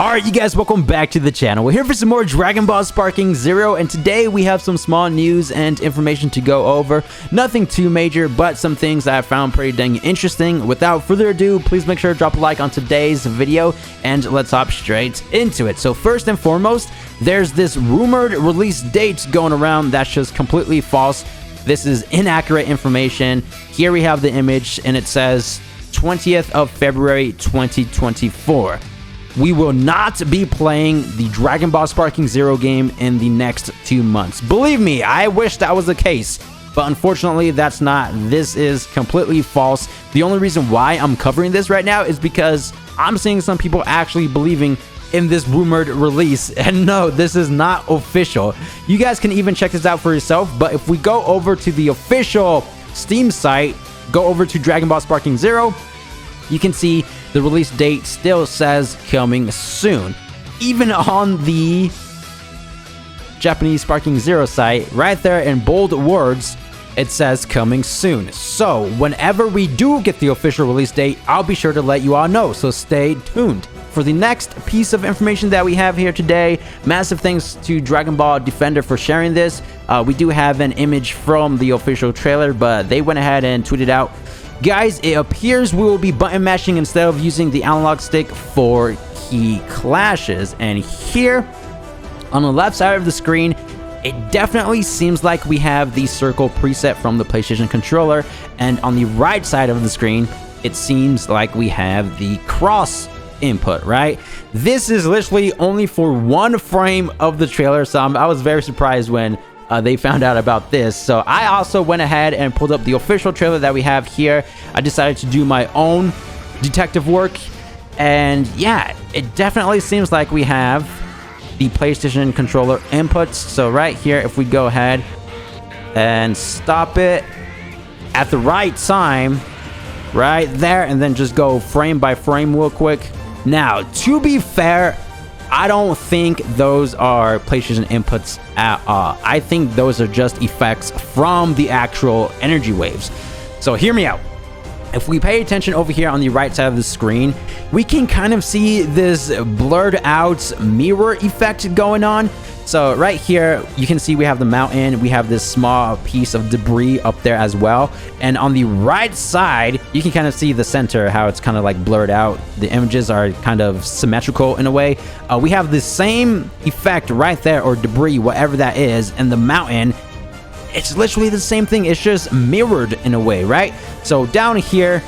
Alright, you guys, welcome back to the channel. We're here for some more Dragon Ball Sparking Zero, and today we have some small news and information to go over. Nothing too major, but some things that I found pretty dang interesting. Without further ado, please make sure to drop a like on today's video, and let's hop straight into it. So first and foremost, there's this rumored release date going around that's just completely false. This is inaccurate information. Here we have the image, and it says 20th of February 2024. We will not be playing the Dragon Ball Sparking Zero game in the next 2 months. Believe me, I wish that was the case, but unfortunately that's not. This is completely false. The only reason why I'm covering this right now is because I'm seeing some people actually believing in this rumored release, and no, this is not official. You guys can even check this out for yourself, but if we go over to the official Steam site, go over to Dragon Ball Sparking Zero, you can see the release date still says coming soon. Even on the Japanese Sparking Zero site, right there in bold words, it says coming soon. So whenever we do get the official release date, I'll be sure to let you all know, so stay tuned. For the next piece of information that we have here today, massive thanks to Dragon Ball Defender for sharing this. We do have an image from the official trailer, but they went ahead and tweeted out, guys, it appears we will be button mashing instead of using the analog stick for key clashes. And here on the left side of the screen, it definitely seems like we have the circle preset from the PlayStation controller, and on the right side of the screen, it seems like we have the cross input, right? This is literally only for one frame of the trailer, so I was very surprised when they found out about this. So I also went ahead and pulled up the official trailer that we have here. I decided to do my own detective work, and yeah, it definitely seems like we have the PlayStation controller inputs. So right here, if we go ahead and stop it at the right time, right there, and then just go frame by frame real quick. Now, to be fair, I don't think those are PlayStation inputs at all. I think those are just effects from the actual energy waves. So hear me out. If we pay attention over here on the right side of the screen, we can kind of see this blurred out mirror effect going on. So right here, you can see we have the mountain, we have this small piece of debris up there as well. And on the right side, you can kind of see the center, how it's kind of like blurred out. The images are kind of symmetrical in a way. We have the same effect right there, or debris, whatever that is, and the mountain. It's literally the same thing. It's just mirrored in a way, right? So down here,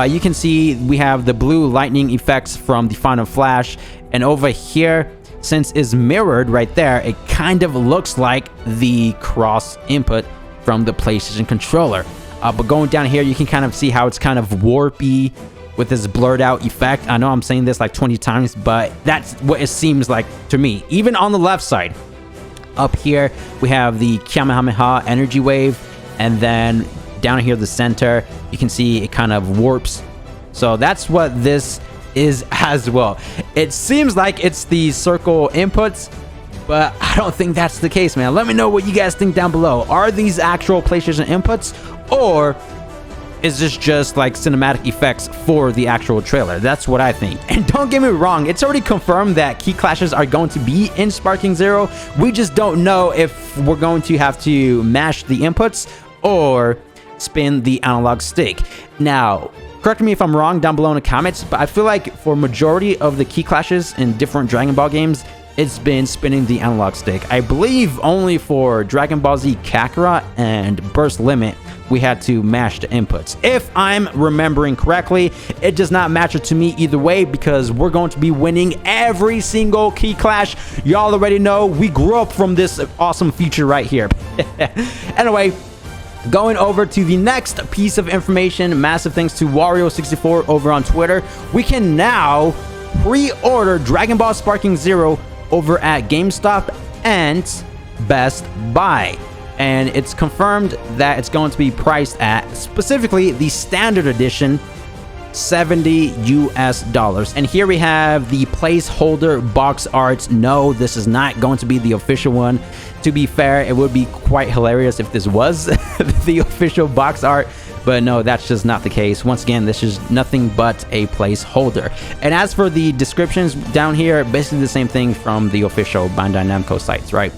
you can see we have the blue lightning effects from the Final Flash. And over here, since it's mirrored right there, it kind of looks like the cross input from the PlayStation controller. But going down here, you can kind of see how it's kind of warpy with this blurred out effect. I know I'm saying this like 20 times, but that's what it seems like to me. Even on the left side, up here, we have the Kamehameha energy wave, and then down here, the center, you can see it kind of warps. So that's what this is as well. It seems like it's the circle inputs, but I don't think that's the case, man. Let me know what you guys think down below. Are these actual PlayStation inputs, or is this just like cinematic effects for the actual trailer? That's what I think. And don't get me wrong, it's already confirmed that key clashes are going to be in Sparking Zero. We just don't know if we're going to have to mash the inputs or spin the analog stick. Now, correct me if I'm wrong down below in the comments, but I feel like for majority of the key clashes in different Dragon Ball games, it's been spinning the analog stick. I believe only for Dragon Ball Z Kakarot and Burst Limit, we had to mash the inputs. If I'm remembering correctly, it does not matter to me either way, because we're going to be winning every single key clash. Y'all already know we grew up from this awesome feature right here. Anyway, going over to the next piece of information, massive thanks to Wario64 over on Twitter. We can now pre-order Dragon Ball Sparking Zero over at GameStop and Best Buy. And it's confirmed that it's going to be priced at, specifically the standard edition, $70 US. And here we have the placeholder box art. No, this is not going to be the official one. To be fair, it would be quite hilarious if this was the official box art. but no, that's just not the case. Once again, this is nothing but a placeholder. And as for the descriptions down here, basically the same thing from the official Bandai Namco sites, right?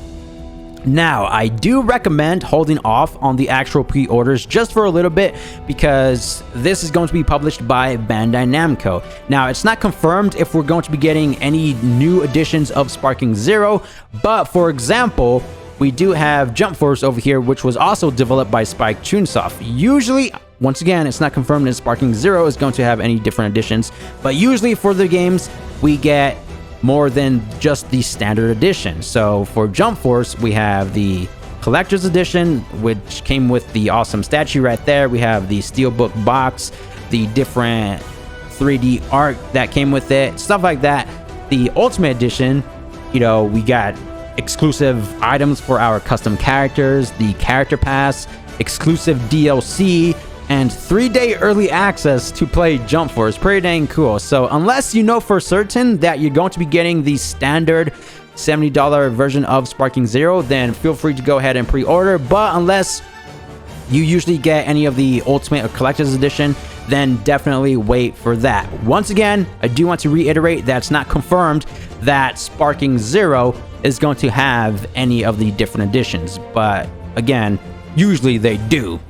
Now, I do recommend holding off on the actual pre-orders just for a little bit, because this is going to be published by Bandai Namco. Now, it's not confirmed if we're going to be getting any new editions of Sparking Zero, but for example, we do have Jump Force over here, which was also developed by Spike Chunsoft. Usually, once again, it's not confirmed that Sparking Zero is going to have any different editions, but usually for the games, we get more than just the standard edition. So for Jump Force, we have the collector's edition, which came with the awesome statue right there. We have the steelbook box, the different 3D art that came with it, stuff like that. The Ultimate Edition, you know, we got exclusive items for our custom characters, the character pass, exclusive DLC, and 3-day early access to play Jump Force. Pretty dang cool. So unless you know for certain that you're going to be getting the standard $70 version of Sparking Zero, then feel free to go ahead and pre-order. But unless you usually get any of the Ultimate or Collector's Edition, then definitely wait for that. Once again, I do want to reiterate that it's not confirmed that Sparking Zero is going to have any of the different editions, but again, usually they do.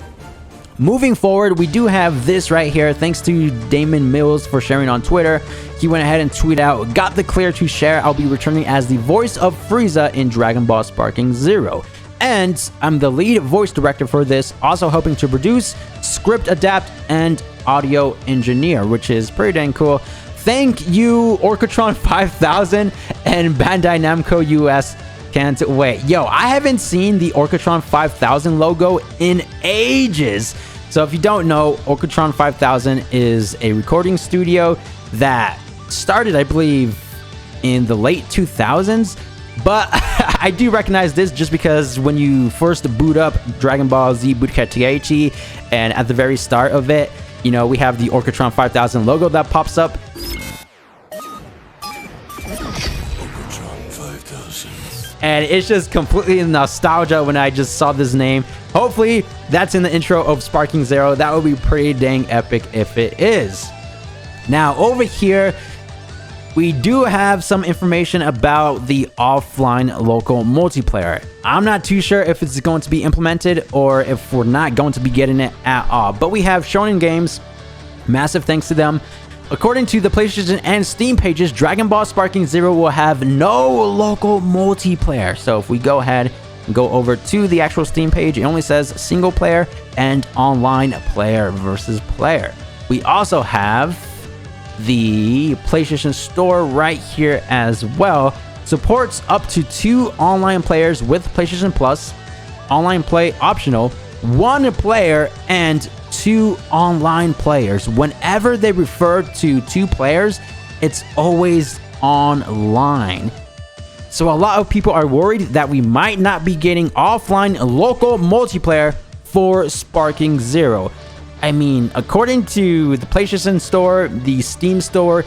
Moving forward, we do have this right here. Thanks to Damon Mills for sharing on Twitter. He went ahead and tweeted out, "Got the clear to share. I'll be returning as the voice of Frieza in Dragon Ball Sparking Zero. And I'm the lead voice director for this, also helping to produce, script adapt, and audio engineer," which is pretty dang cool. Thank you, Orcatron 5000 and Bandai Namco US. Can't wait. Yo, I haven't seen the Orcatron 5000 logo in ages. So if you don't know, Orcatron 5000 is a recording studio that started, I believe, in the late 2000s. But I do recognize this just because when you first boot up Dragon Ball Z Budokai Tenkaichi, and at the very start of it, you know, we have the Orcatron 5000 logo that pops up. And it's just completely nostalgia when I just saw this name. Hopefully, that's in the intro of Sparking Zero. That would be pretty dang epic if it is. Now, over here, we do have some information about the offline local multiplayer. I'm not too sure if it's going to be implemented or if we're not going to be getting it at all. But we have Shonen Games. Massive thanks to them. According to the PlayStation and Steam pages, Dragon Ball Sparking Zero will have no local multiplayer. So if we go ahead and go over to the actual Steam page, it only says single player and online player versus player. We also have the PlayStation Store right here as well. Supports up to 2 online players with PlayStation Plus, online play optional, 1 player, and 2 online players. Whenever they refer to 2 players, it's always online. So a lot of people are worried that we might not be getting offline local multiplayer for Sparking Zero. I mean, according to the PlayStation Store, the Steam Store,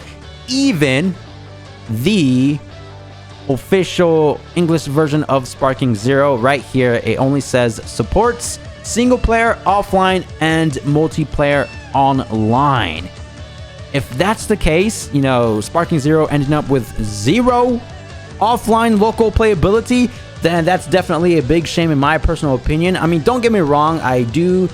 even the official English version of Sparking Zero right here, it only says supports single player, offline, and multiplayer online. If that's the case, you know, Sparking Zero ending up with 0 offline local playability, then that's definitely a big shame in my personal opinion. I mean, don't get me wrong, I do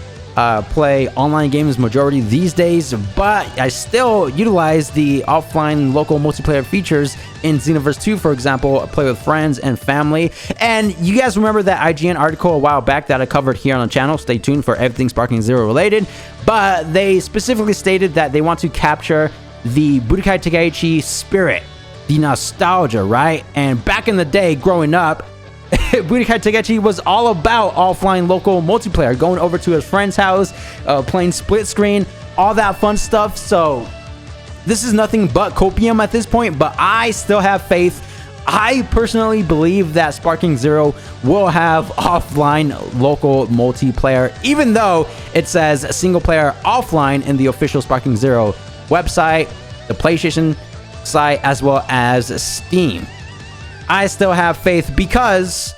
play online games majority these days, but I still utilize the offline local multiplayer features in Xenoverse 2, for example, play with friends and family. And you guys remember that IGN article a while back that I covered here on the channel. Stay tuned for everything Sparking Zero related. But they specifically stated that they want to capture the Budokai Tenkaichi spirit, the nostalgia, right? And back in the day, growing up, Budokai Tenkaichi was all about offline local multiplayer, going over to his friend's house, playing split screen, all that fun stuff. So this is nothing but copium at this point, but I still have faith. I personally believe that Sparking Zero will have offline local multiplayer, even though it says single player offline in the official Sparking Zero website, the PlayStation site, as well as Steam. I still have faith because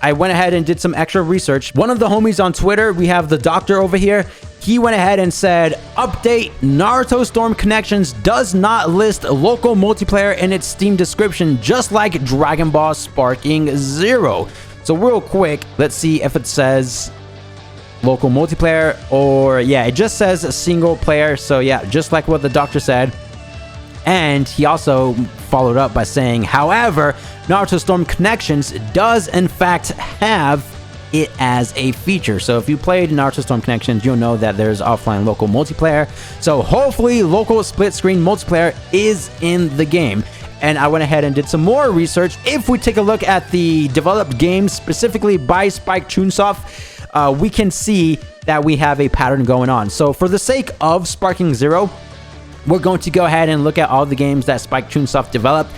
I went ahead and did some extra research. One of the homies on Twitter, we have the doctor over here, he went ahead and said, update, Naruto Storm Connections does not list local multiplayer in its Steam description, just like Dragon Ball Sparking Zero. So real quick, let's see if it says local multiplayer, or yeah, it just says single player. So yeah, just like what the doctor said. And he also followed up by saying, however, Naruto Storm Connections does in fact have it as a feature. So if you played Naruto Storm Connections, you'll know that there's offline local multiplayer. So hopefully local split screen multiplayer is in the game. And I went ahead and did some more research. If we take a look at the developed games specifically by Spike Chunsoft, we can see that we have a pattern going on. So for the sake of Sparking Zero, we're going to go ahead and look at all the games that Spike Chunsoft developed,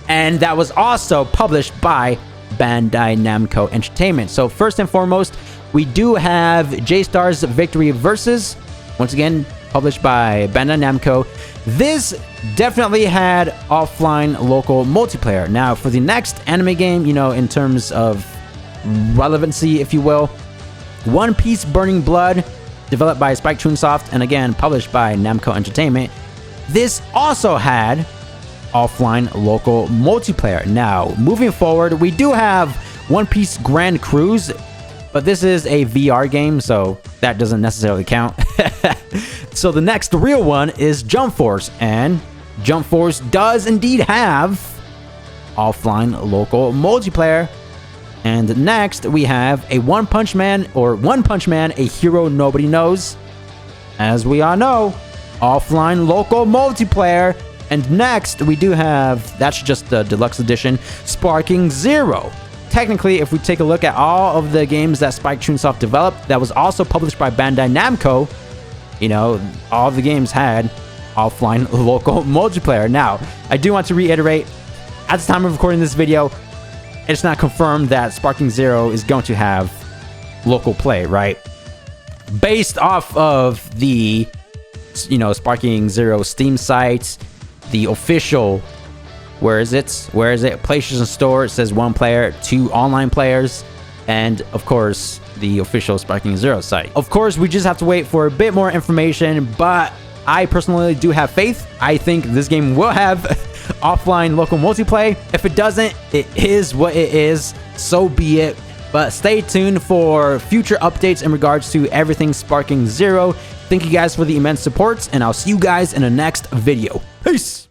and that was also published by Bandai Namco Entertainment. So first and foremost, we do have J-Star's Victory Versus, once again published by Bandai Namco. This definitely had offline local multiplayer. Now for the next anime game, you know, in terms of relevancy, if you will, One Piece Burning Blood, developed by Spike Chunsoft and again published by Namco Entertainment. This also had offline local multiplayer. Now, moving forward, we do have One Piece Grand Cruise, but this is a VR game, so that doesn't necessarily count. So the next real one is Jump Force, and Jump Force does indeed have offline local multiplayer. And next, we have a One Punch Man, a hero nobody knows. As we all know, offline local multiplayer. And next, we do have, that's just the deluxe edition, Sparking Zero. Technically, if we take a look at all of the games that Spike Chunsoft developed, that was also published by Bandai Namco, you know, all the games had offline local multiplayer. Now, I do want to reiterate, at the time of recording this video, it's not confirmed that Sparking Zero is going to have local play, right? Based off of the, you know, Sparking Zero Steam site, the official, where is it? PlayStation Store, it says 1 player, 2 online players, and of course, the official Sparking Zero site. Of course, we just have to wait for a bit more information, but I personally do have faith. I think this game will have offline local multiplayer. If it doesn't, it is what it is, so be it. But stay tuned for future updates in regards to everything Sparking Zero. Thank you guys for the immense support, and I'll see you guys in the next video. Peace!